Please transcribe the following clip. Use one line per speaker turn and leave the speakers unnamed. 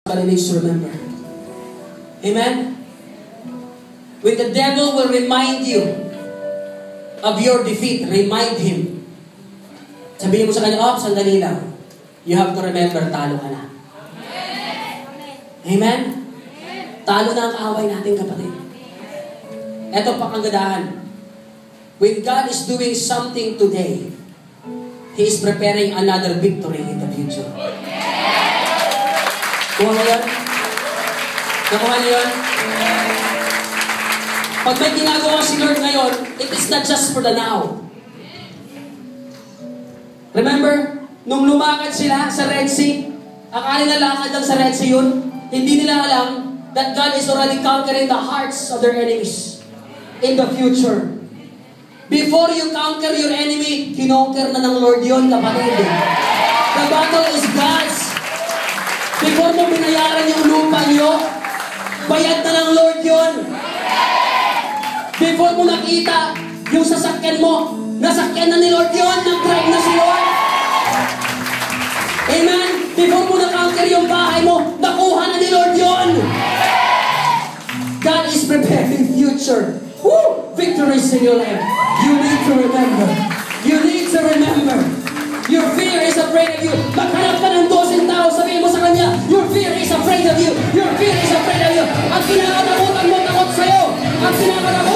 But it needs to remember. Amen? When the devil will remind you of your defeat, remind him. Sabihin mo sa kanya, oh, sandali lang. You have to remember, talo ka na. Amen? Talo na ang kaaway natin, kapatid. Ito pa kagandahan. When God is doing something today, He is preparing another victory in the future. Kuha mo yan? Nakuha niyo yan? Pag may ginagawa si Lord ngayon, it is not just for the now. Remember, nung lumakad sila sa Red Sea, akala nila lakad lang sa Red Sea yun, hindi nila alam that God is already conquering the hearts of their enemies in the future. Before you conquer your enemy, kinonquer na ng Lord yun, kapatid. The battle is God's. Before mo binayaran yung lupa nyo, bayad na ng Lord yun. Before mo nakita yung sasakyan mo, nasakyan na ni Lord yun, nag-drive na si Lord. Amen? Before mo na-conquer yung bahay mo, nakuha na ni Lord yun. God is preparing future. Woo! Victories in your life. You need to remember. You need to remember. Your fear is afraid of you. Maghanap ka ng 12 tao, sabihin mo sa kanya, your fear is afraid of you. Your fear is afraid of you. Ang kinakatakutan mo, takot sa'yo. Ang kinakatakutan